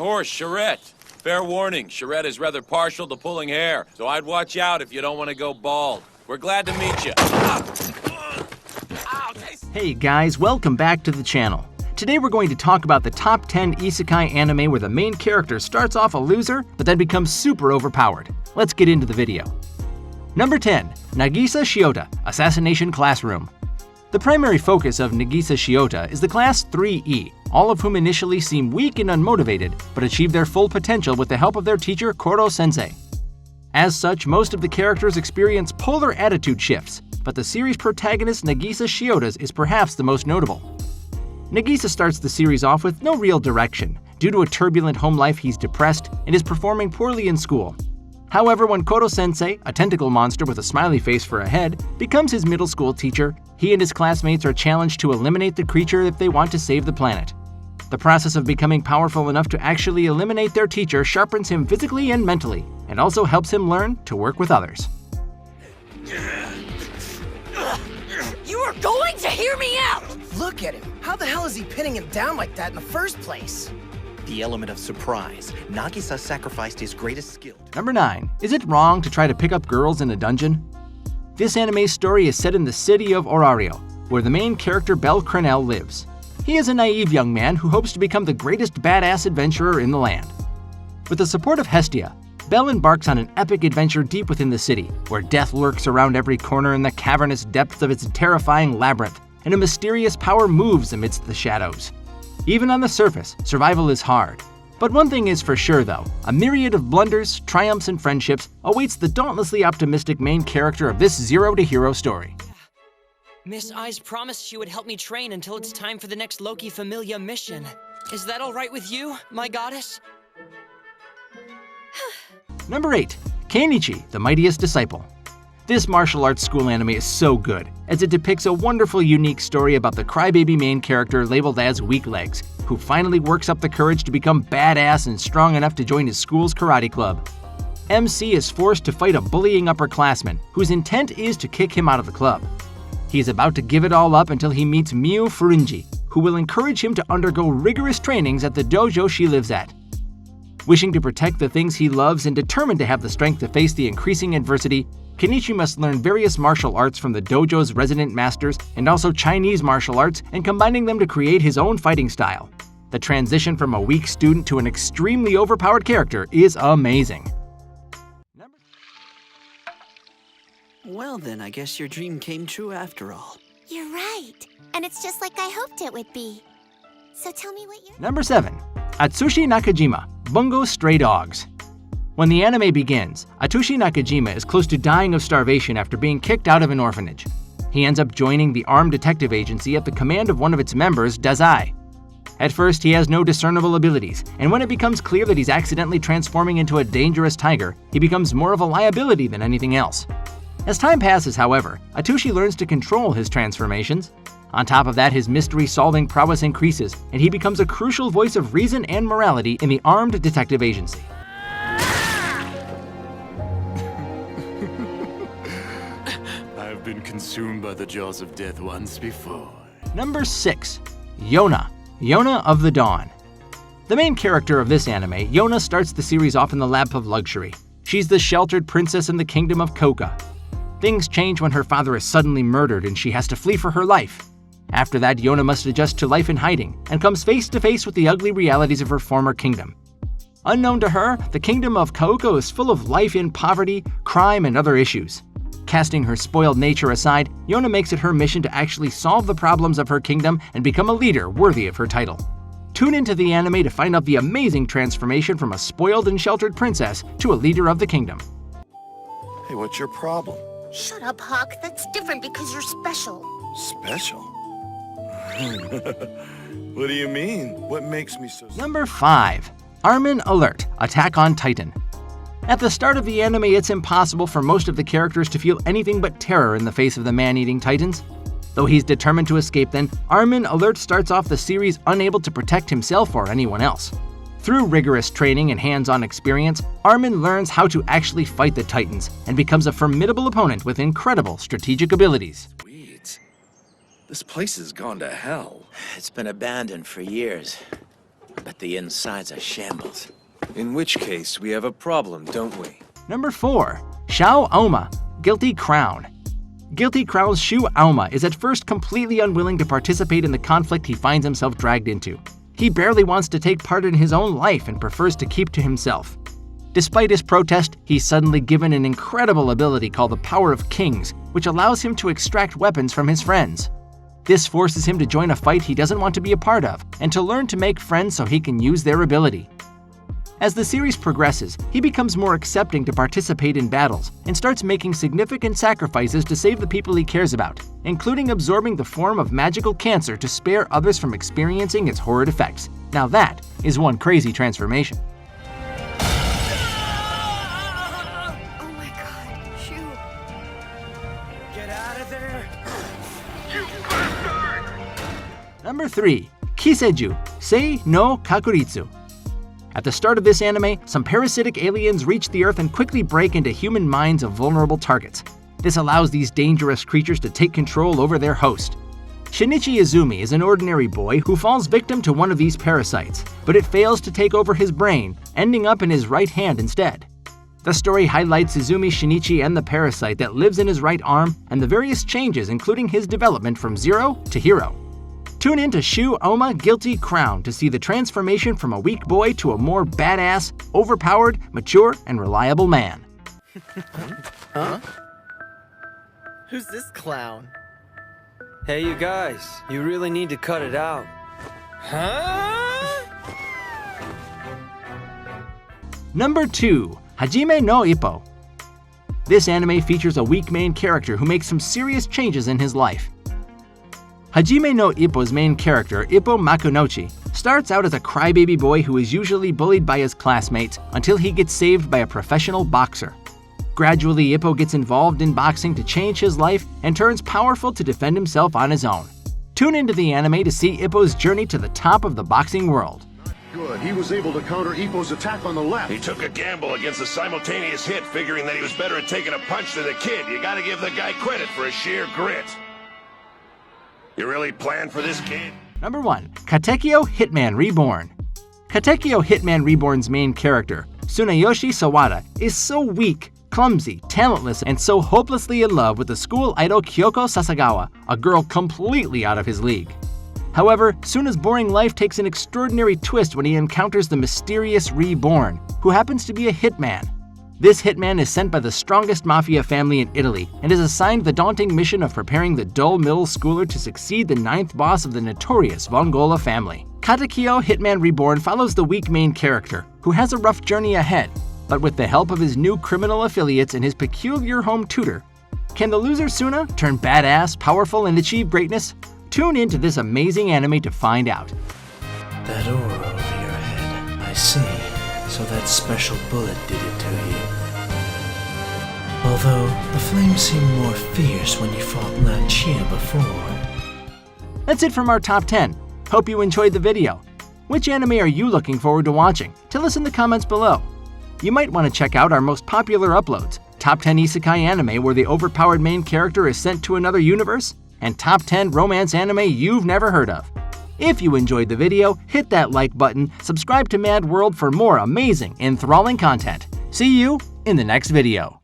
horse, Charette. Fair warning, Charette is rather partial to pulling hair, so I'd watch out if you don't want to go bald. We're glad to meet you. Hey guys, welcome back to the channel. Today we're going to talk about the top 10 isekai anime where the main character starts off a loser, but then becomes super overpowered. Let's get into the video. Number 10. NAGISA SHIOTA, Assassination Classroom. The primary focus of NAGISA SHIOTA is the class 3E, all of whom initially seem weak and unmotivated, but achieve their full potential with the help of their teacher Koro-sensei. As such, most of the characters experience polar attitude shifts, but the series protagonist NAGISA SHIOTA's is perhaps the most notable. NAGISA starts the series off with no real direction. Due to a turbulent home life, he's depressed and is performing poorly in school. However, when Koro-sensei, a tentacle monster with a smiley face for a head, becomes his middle school teacher, he and his classmates are challenged to eliminate the creature if they want to save the planet. The process of becoming powerful enough to actually eliminate their teacher sharpens him physically and mentally, and also helps him learn to work with others. You are going to hear me out! Look at him. How the hell is he pinning him down like that in the first place? The element of surprise. Nagisa sacrificed his greatest skill. Number 9. Is it wrong to try to pick up girls in a dungeon? This anime's story is set in the city of Orario, where the main character Bel Crenel lives. He is a naive young man who hopes to become the greatest badass adventurer in the land. With the support of Hestia, Bel embarks on an epic adventure deep within the city, where death lurks around every corner in the cavernous depths of its terrifying labyrinth, and a mysterious power moves amidst the shadows. Even on the surface, survival is hard. But one thing is for sure though, a myriad of blunders, triumphs, and friendships awaits the dauntlessly optimistic main character of this zero-to-hero story. Miss Eyes promised she would help me train until it's time for the next Loki Familia mission. Is that alright with you, my goddess? Number 8. KEINCHI, the Mightiest Disciple. This martial arts school anime is so good, as it depicts a wonderful, unique story about the crybaby main character labeled as Weak Legs, who finally works up the courage to become badass and strong enough to join his school's karate club. MC is forced to fight a bullying upperclassman, whose intent is to kick him out of the club. He is about to give it all up until he meets Miu Furinji, who will encourage him to undergo rigorous trainings at the dojo she lives at. Wishing to protect the things he loves and determined to have the strength to face the increasing adversity, KEINCHI must learn various martial arts from the dojo's resident masters and also Chinese martial arts, and combining them to create his own fighting style. The transition from a weak student to an extremely overpowered character is amazing. Well then, I guess your dream came true after all. You're right. And it's just like I hoped it would be. So tell me what you're... Number 7. ATSUSHI NAKAJIMA, Bungo Stray Dogs. When the anime begins, ATSUSHI NAKAJIMA is close to dying of starvation after being kicked out of an orphanage. He ends up joining the armed detective agency at the command of one of its members, Dazai. At first, he has no discernible abilities, and when it becomes clear that he's accidentally transforming into a dangerous tiger, he becomes more of a liability than anything else. As time passes, however, ATSUSHI learns to control his transformations. On top of that, his mystery-solving prowess increases, and he becomes a crucial voice of reason and morality in the armed detective agency. I've been consumed by the jaws of death once before. Number 6. YONA, YONA of the Dawn. The main character of this anime, YONA, starts the series off in the lap of luxury. She's the sheltered princess in the kingdom of Koka. Things change when her father is suddenly murdered and she has to flee for her life. After that, YONA must adjust to life in hiding and comes face to face with the ugly realities of her former kingdom. Unknown to her, the kingdom of Koka is full of life in poverty, crime, and other issues. Casting her spoiled nature aside, YONA makes it her mission to actually solve the problems of her kingdom and become a leader worthy of her title. Tune into the anime to find out the amazing transformation from a spoiled and sheltered princess to a leader of the kingdom. Hey, what's your problem? Shut up, Hawk. That's different because you're special. Special? What do you mean? What makes me so... Number 5. ARMIN Alert, Attack on Titan. At the start of the anime, it's impossible for most of the characters to feel anything but terror in the face of the man-eating titans. Though he's determined to escape them, ARMIN Alert starts off the series unable to protect himself or anyone else. Through rigorous training and hands-on experience, ARMIN learns how to actually fight the titans and becomes a formidable opponent with incredible strategic abilities. This place has gone to hell. It's been abandoned for years. but the inside's a shambles. In which case, we have a problem, don't we? Number 4. Shao Oma, Guilty Crown. Guilty Crown's Shu Aoma is at first completely unwilling to participate in the conflict he finds himself dragged into. He barely wants to take part in his own life and prefers to keep to himself. Despite his protest, he's suddenly given an incredible ability called the Power of Kings, which allows him to extract weapons from his friends. This forces him to join a fight he doesn't want to be a part of, and to learn to make friends so he can use their ability. As the series progresses, he becomes more accepting to participate in battles, and starts making significant sacrifices to save the people he cares about, including absorbing the form of magical cancer to spare others from experiencing its horrid effects. Now that is one crazy transformation. Oh my god, Shu. Get out of there. Number 3. KISEIJUU, Sei no Kakuritsu. At the start of this anime, some parasitic aliens reach the Earth and quickly break into human minds of vulnerable targets. This allows these dangerous creatures to take control over their host. Shinichi Izumi is an ordinary boy who falls victim to one of these parasites, but it fails to take over his brain, ending up in his right hand instead. The story highlights Izumi Shinichi and the parasite that lives in his right arm and the various changes including his development from zero to hero. Tune in to Shu Oma Guilty Crown to see the transformation from a weak boy to a more badass, overpowered, mature, and reliable man. Huh? Who's this clown? Hey, you guys, you really need to cut it out. Huh? Number 2. Hajime no IPPO. This anime features a weak main character who makes some serious changes in his life. Hajime no Ippo's main character, Ippo Makunochi, starts out as a crybaby boy who is usually bullied by his classmates until he gets saved by a professional boxer. Gradually, Ippo gets involved in boxing to change his life and turns powerful to defend himself on his own. Tune into the anime to see Ippo's journey to the top of the boxing world. Good. He was able to counter Ippo's attack on the left. He took a gamble against a simultaneous hit, figuring that he was better at taking a punch than the kid. You gotta give the guy credit for his sheer grit. You really planned for this, kid? Number 1. KATEKYO Hitman Reborn. KATEKYO Hitman Reborn's main character, Tsunayoshi Sawada, is so weak, clumsy, talentless, and so hopelessly in love with the school idol Kyoko Sasagawa, a girl completely out of his league. However, Suna's boring life takes an extraordinary twist when he encounters the mysterious Reborn, who happens to be a hitman. This hitman is sent by the strongest mafia family in Italy and is assigned the daunting mission of preparing the dull middle schooler to succeed the 9th boss of the notorious Vongola family. KATEKYO Hitman Reborn follows the weak main character, who has a rough journey ahead, but with the help of his new criminal affiliates and his peculiar home tutor. Can the loser Suna turn badass, powerful, and achieve greatness? Tune into this amazing anime to find out. That aura over your head, I see. So that special bullet did it to you. Although, the flames seemed more fierce when you fought Lanchia before. That's it from our top 10. Hope you enjoyed the video. Which anime are you looking forward to watching? Tell us in the comments below. You might want to check out our most popular uploads, Top 10 Isekai Anime where the overpowered main character is sent to another universe, and Top 10 Romance Anime you've never heard of. If you enjoyed the video, hit that like button, subscribe to Mad World for more amazing, enthralling content. See you in the next video.